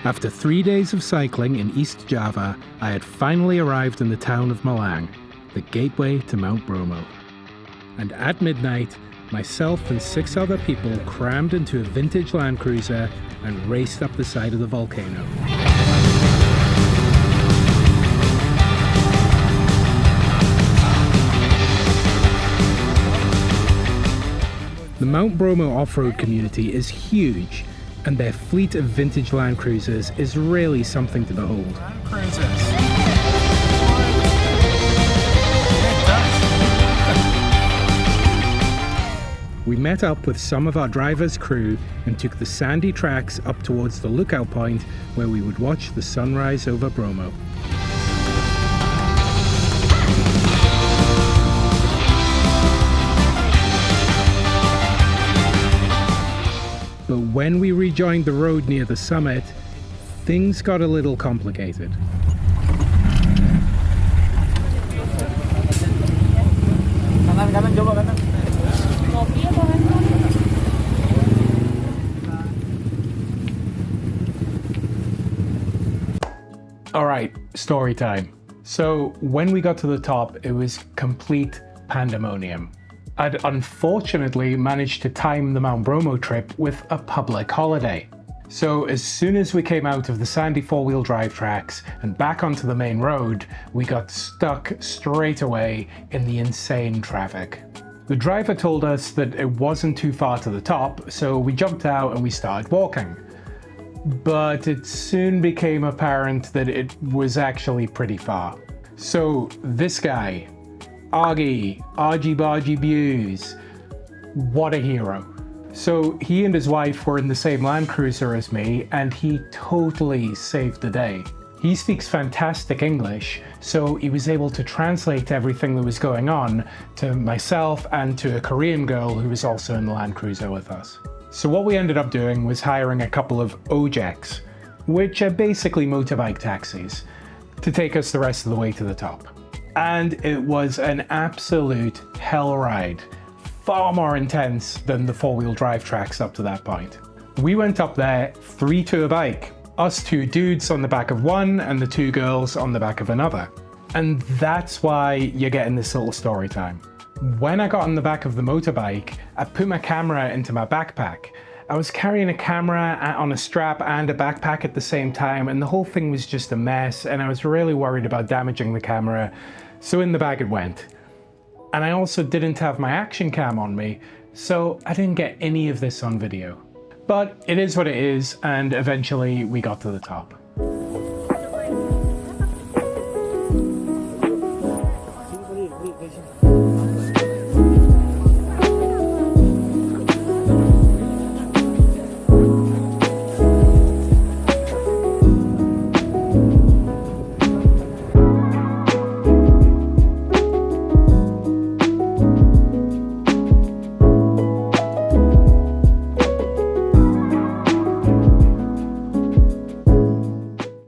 After 3 days of cycling in East Java, I had finally arrived in the town of Malang, the gateway to Mount Bromo. And at midnight, myself and 6 other people crammed into a vintage Land Cruiser and raced up the side of the volcano. The Mount Bromo off-road community is huge, and their fleet of vintage Land Cruisers is really something to behold. We met up with some of our driver's crew and took the sandy tracks up towards the lookout point where we would watch the sunrise over Bromo. But when we rejoined the road near the summit, things got a little complicated. Alright, story time. So when we got to the top, it was complete pandemonium. I'd unfortunately managed to time the Mount Bromo trip with a public holiday. So as soon as we came out of the sandy four-wheel drive tracks and back onto the main road, we got stuck straight away in the insane traffic. The driver told us that it wasn't too far to the top, so we jumped out and we started walking. But it soon became apparent that it was actually pretty far. So this guy, Argy Bargy Buse, what a hero. So he and his wife were in the same Land Cruiser as me, and he totally saved the day. He speaks fantastic English, so he was able to translate everything that was going on to myself and to a Korean girl who was also in the Land Cruiser with us. So what we ended up doing was hiring a couple of ojeks, which are basically motorbike taxis, to take us the rest of the way to the top. And it was an absolute hell ride, far more intense than the four-wheel drive tracks up to that point. We went up there 3 to a bike, us 2 dudes on the back of one and the 2 girls on the back of another. And that's why you're getting this little story time. When I got on the back of the motorbike, I put my camera into my backpack. I was carrying a camera on a strap and a backpack at the same time, and the whole thing was just a mess, and I was really worried about damaging the camera, so in the bag it went. And I also didn't have my action cam on me, so I didn't get any of this on video. But it is what it is, and eventually we got to the top.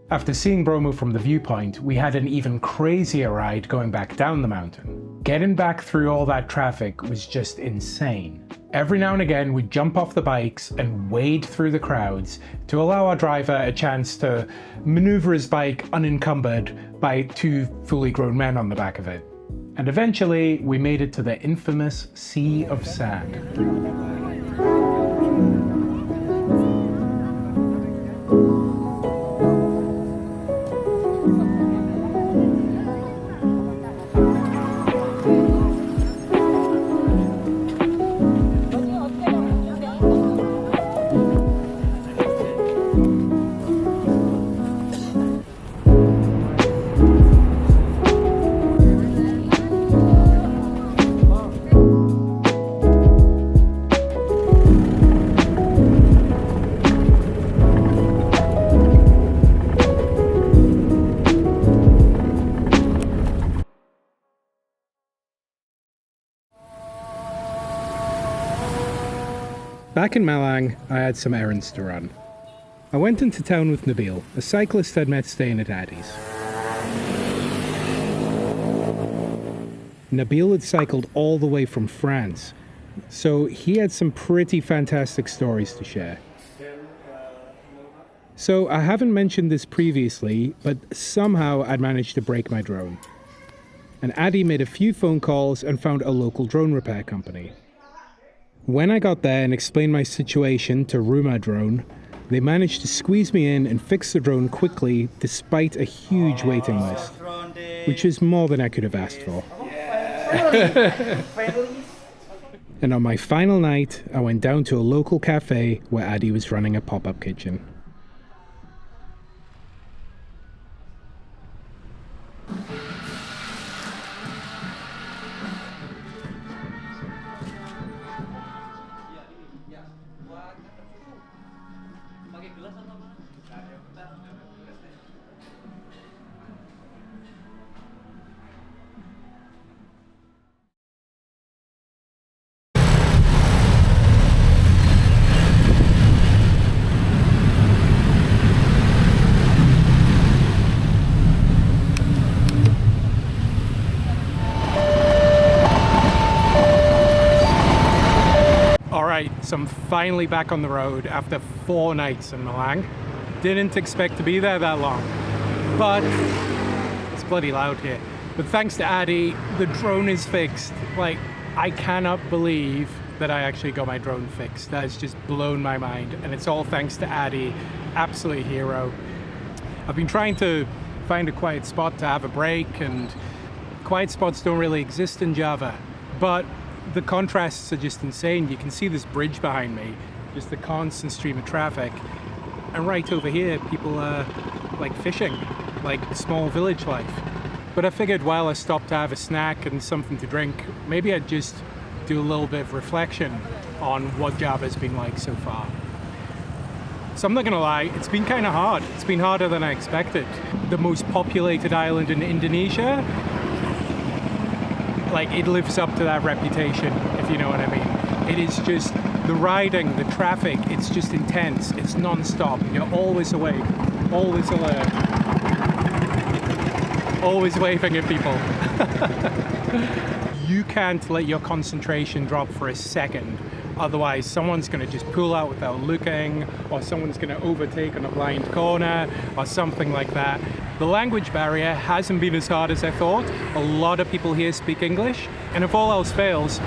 After seeing Bromo from the viewpoint, we had an even crazier ride going back down the mountain. Getting back through all that traffic was just insane. Every now and again we'd jump off the bikes and wade through the crowds to allow our driver a chance to maneuver his bike unencumbered by 2 fully grown men on the back of it. And eventually we made it to the infamous Sea of Sand. Back in Malang, I had some errands to run. I went into town with Nabil, a cyclist I'd met staying at Addie's. Nabil had cycled all the way from France, So he had some pretty fantastic stories to share. So I haven't mentioned this previously, but somehow I'd managed to break my drone. And Addy made a few phone calls and found a local drone repair company. When I got there and explained my situation to Ruma Drone, they managed to squeeze me in and fix the drone quickly despite a huge waiting list, which is more than I could have asked for. And on my final night, I went down to a local cafe where Addy was running a pop-up kitchen. So I'm finally back on the road after 4 nights in Malang. Didn't expect to be there that long, but it's bloody loud here. But thanks to Addy, the drone is fixed. Like, I cannot believe that I actually got my drone fixed. That has just blown my mind, and it's all thanks to Addy, absolute hero. I've been trying to find a quiet spot to have a break, and quiet spots don't really exist in Java, but the contrasts are just insane. You can see this bridge behind me, just the constant stream of traffic. And right over here, people are like fishing, like small village life. But I figured while I stopped to have a snack and something to drink, maybe I'd just do a little bit of reflection on what Java's been like so far. So I'm not gonna lie, it's been kind of hard. It's been harder than I expected. The most populated island in Indonesia, like, it lives up to that reputation, if you know what I mean. It is just the riding, the traffic, it's just intense. It's non-stop. You're always awake, always alert, always waving at people. You can't let your concentration drop for a second. Otherwise, someone's going to just pull out without looking, or someone's going to overtake on a blind corner, or something like that. The language barrier hasn't been as hard as I thought. A lot of people here speak English, and if all else fails,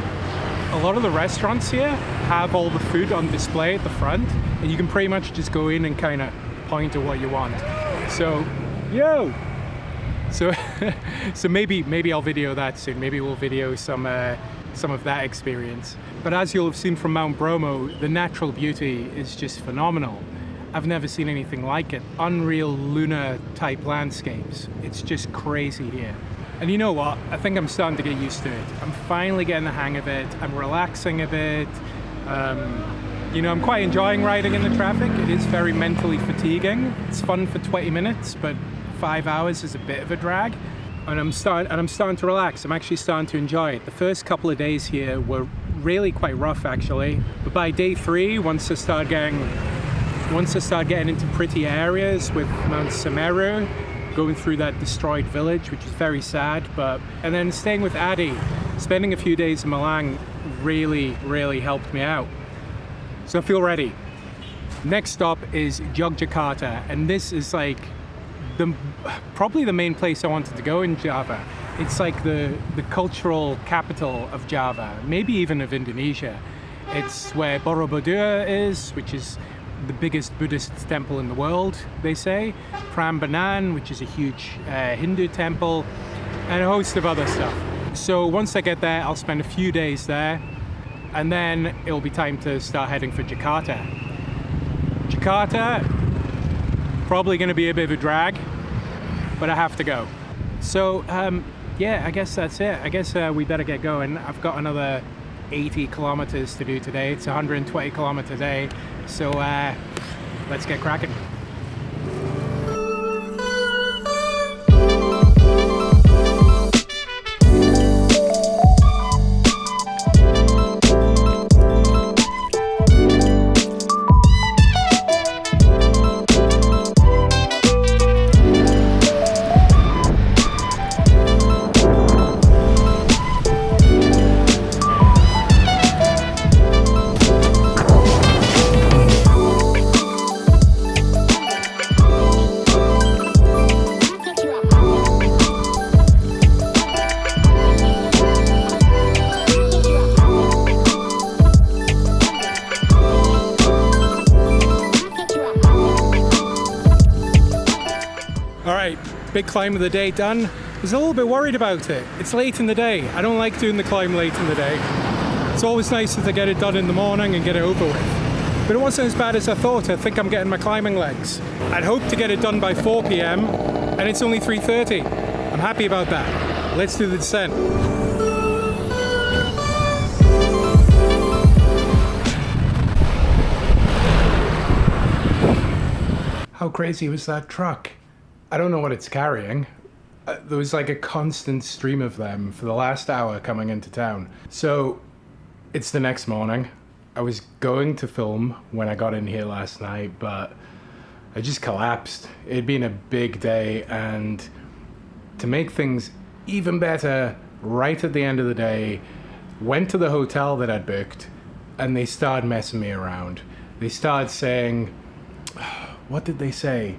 a lot of the restaurants here have all the food on display at the front, and you can pretty much just go in and kind of point to what you want. So, yo! So maybe I'll video that soon. Maybe we'll video some of that experience. But as you'll have seen from Mount Bromo, the natural beauty is just phenomenal. I've never seen anything like it. Unreal lunar type landscapes. It's just crazy here. And you know what? I think I'm starting to get used to it. I'm finally getting the hang of it. I'm relaxing a bit. You know, I'm quite enjoying riding in the traffic. It is very mentally fatiguing. It's fun for 20 minutes, but 5 hours is a bit of a drag. And I'm starting to relax. I'm actually starting to enjoy it. The first couple of days here were really quite rough, actually. But by day 3, once I start getting into pretty areas with Mount Semeru, going through that destroyed village, which is very sad, and then staying with Addy, spending a few days in Malang really helped me out. So I feel ready. Next stop is Yogyakarta, and this is like probably the main place I wanted to go in Java. It's like the cultural capital of Java, maybe even of Indonesia. It's where Borobudur is, which is the biggest Buddhist temple in the world, they say. Prambanan, which is a huge Hindu temple, and a host of other stuff. So once I get there, I'll spend a few days there, and then it'll be time to start heading for Jakarta. Jakarta, probably going to be a bit of a drag, but I have to go. So yeah, I guess that's it. I guess we better get going. I've got another 80 kilometers to do today. It's a 120 kilometer day. So let's get cracking. big climb of the day done. I was a little bit worried about it. It's late in the day. I don't like doing the climb late in the day. It's always nicer to get it done in the morning and get it over with. But it wasn't as bad as I thought. I think I'm getting my climbing legs. I'd hoped to get it done by 4 p.m. and it's only 3:30. I'm happy about that. Let's do the descent. How crazy was that truck? I don't know what it's carrying. There was like a constant stream of them for the last hour coming into town. So it's the next morning. I was going to film when I got in here last night, but I just collapsed. It'd been a big day, and to make things even better, right at the end of the day, went to the hotel that I'd booked, and they started messing me around. They started saying, what did they say?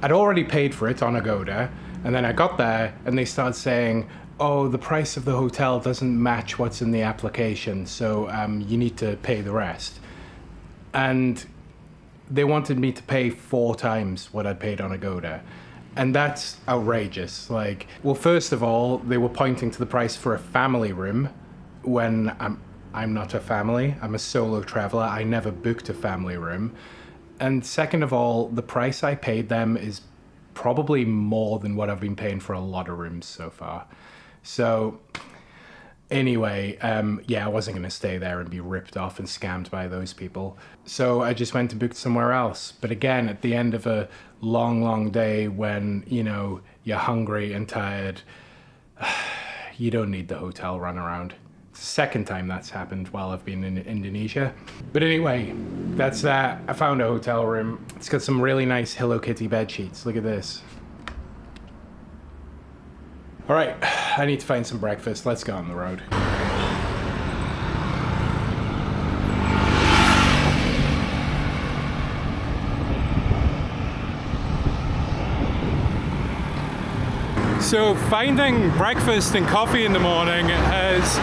I'd already paid for it on Agoda, and then I got there and they started saying, oh, the price of the hotel doesn't match what's in the application, so you need to pay the rest. And they wanted me to pay 4 times what I'd paid on Agoda. And that's outrageous. Like, well, first of all, they were pointing to the price for a family room when I'm not a family, I'm a solo traveler, I never booked a family room. And second of all, the price I paid them is probably more than what I've been paying for a lot of rooms so far. So anyway, yeah, I wasn't going to stay there and be ripped off and scammed by those people. So I just went and booked somewhere else. But again, at the end of a long, long day when, you know, you're hungry and tired, you don't need the hotel runaround. It's the second time that's happened while I've been in Indonesia. But anyway, that's that. I found a hotel room. It's got some really nice Hello Kitty bed sheets. Look at this. All right, I need to find some breakfast. Let's go on the road. So finding breakfast and coffee in the morning has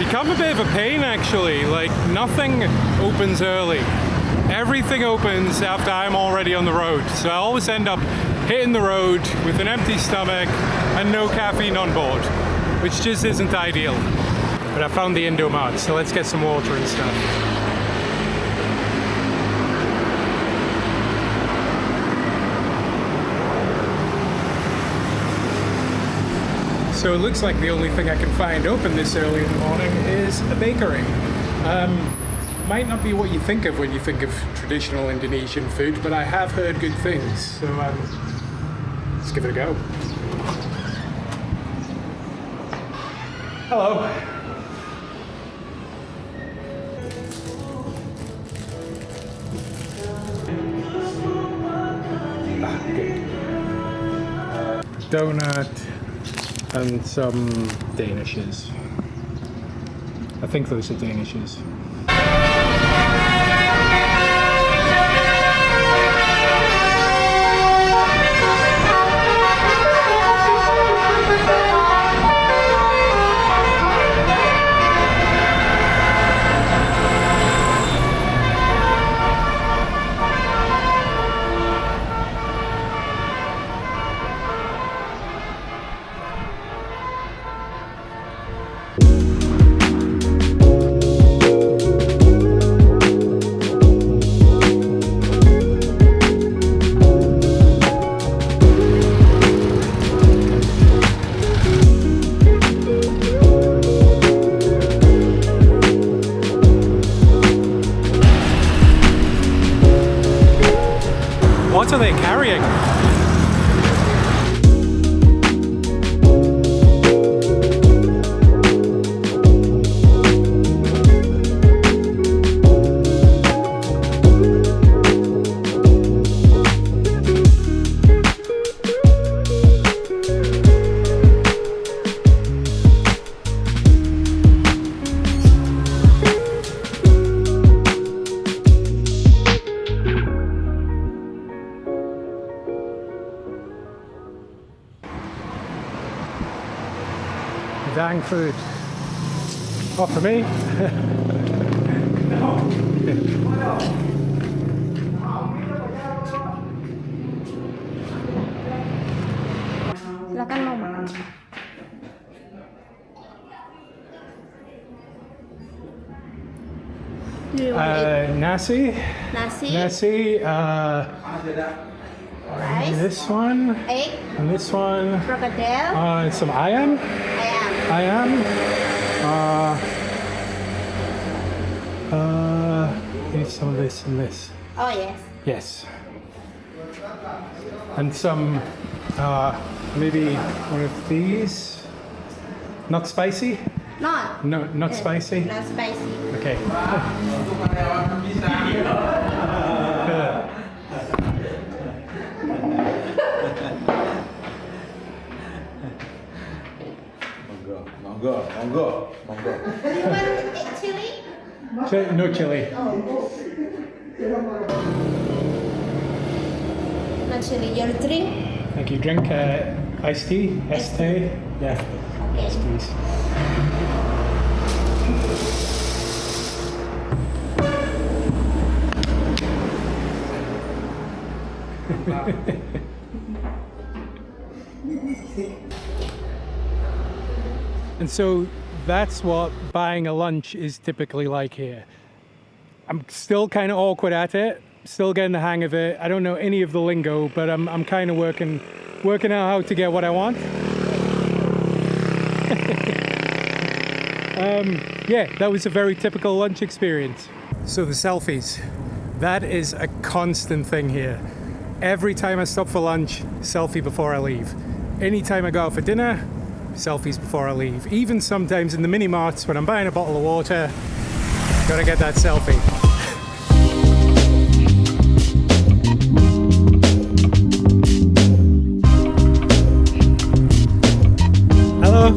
become a bit of a pain, actually. Like, nothing opens early. Everything opens after I'm already on the road. So I always end up hitting the road with an empty stomach and no caffeine on board, which just isn't ideal. But I found the Indomart, so let's get some water and stuff. So it looks like the only thing I can find open this early in the morning is a bakery. Might not be what you think of when you think of traditional Indonesian food, but I have heard good things. So let's give it a go. Hello. Good. Donut. And some Danishes. I think those are Danishes. What are they carrying? Dang food. Not for me. Do you want it? Nasi. Nasi, Nasi. rice, This one. egg, And this one. crocodile, Some ayam. ayam. Here's some of this and this. Oh yes. Yes. And some, maybe one of these. Not spicy? Not. No, not spicy? Not spicy. Okay. Monggo. Do you want chili? No chili. Not chili. Your drink? Thank you. Drink iced tea? Iced tea? Yeah. Yes, please. And so that's what buying a lunch is typically like here. I'm still kind of awkward at it, still getting the hang of it. I don't know any of the lingo, but I'm kind of working out how to get what I want. Yeah, that was a very typical lunch experience. So the selfies, that is a constant thing here. Every time I stop for lunch, selfie before I leave. Anytime I go out for dinner, selfies before I leave. Even sometimes in the mini marts when I'm buying a bottle of water, gotta get that selfie. Hello.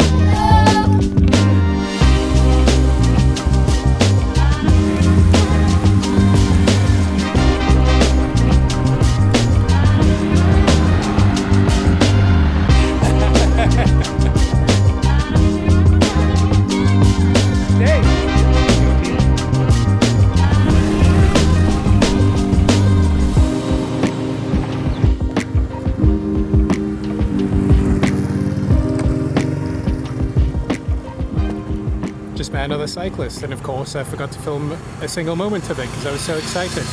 Just met another cyclist, and of course I forgot to film a single moment of it because I was so excited.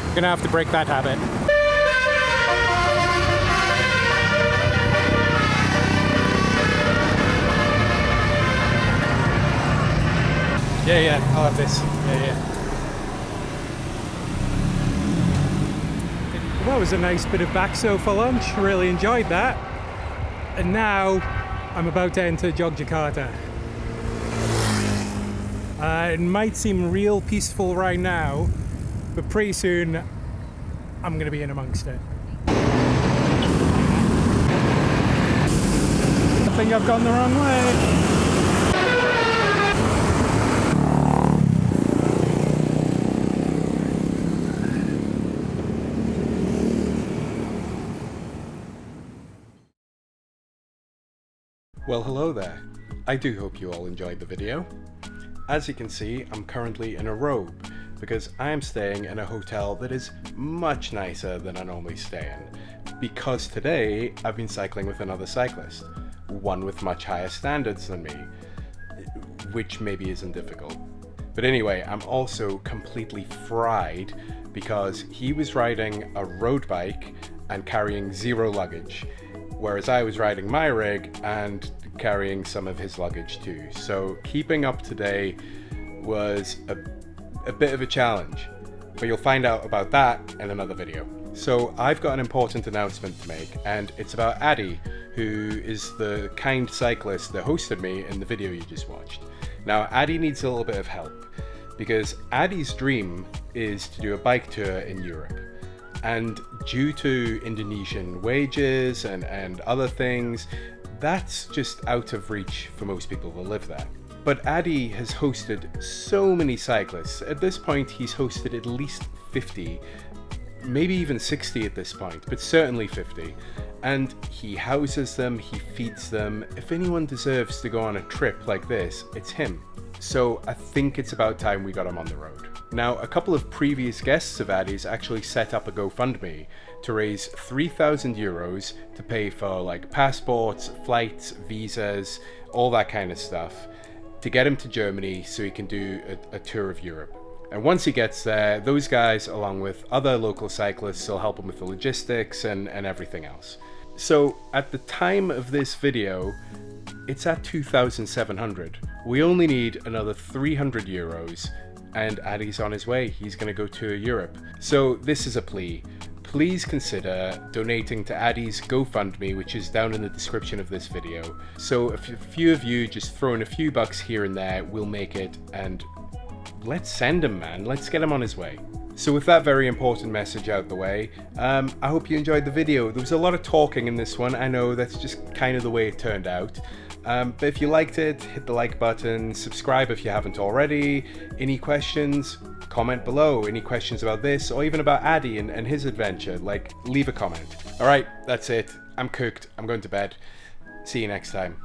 I'm gonna have to break that habit. Yeah, I'll have this. Yeah. That was a nice bit of backso for lunch, really enjoyed that. And now I'm about to enter Yogyakarta. It might seem real peaceful right now, but pretty soon I'm going to be in amongst it. I think I've gone the wrong way. Well, hello there. I do hope you all enjoyed the video. As you can see, I'm currently in a robe because I am staying in a hotel that is much nicer than I normally stay in, because today I've been cycling with another cyclist, one with much higher standards than me, which maybe isn't difficult. But anyway, I'm also completely fried because he was riding a road bike and carrying 0 luggage, whereas I was riding my rig and carrying some of his luggage too. So keeping up today was a bit of a challenge, but you'll find out about that in another video. So I've got an important announcement to make, and it's about Addy, who is the kind cyclist that hosted me in the video you just watched. Now Addy needs a little bit of help because Addy's dream is to do a bike tour in Europe. And due to Indonesian wages and other things, that's just out of reach for most people who live there. But Addy has hosted so many cyclists. At this point, he's hosted at least 50, maybe even 60 at this point, but certainly 50. And he houses them, he feeds them. If anyone deserves to go on a trip like this, it's him. So I think it's about time we got him on the road. Now, a couple of previous guests of Addy's actually set up a GoFundMe to raise 3,000 euros to pay for like passports, flights, visas, all that kind of stuff, to get him to Germany so he can do a tour of Europe. And once he gets there, those guys, along with other local cyclists, will help him with the logistics and everything else. So at the time of this video, it's at 2,700. We only need another 300 euros and Addy's on his way. He's going to go to Europe. So this is a plea. Please consider donating to Addy's GoFundMe, which is down in the description of this video. So if a few of you just throw in a few bucks here and there, we'll make it, and let's send him, man. Let's get him on his way. So with that very important message out the way, I hope you enjoyed the video. There was a lot of talking in this one. I know that's just kind of the way it turned out. But if you liked it, hit the like button, subscribe if you haven't already. Any questions? Comment below. Any questions about this or even about Addy and his adventure, like leave a comment. All right, that's it. I'm cooked. I'm going to bed. See you next time.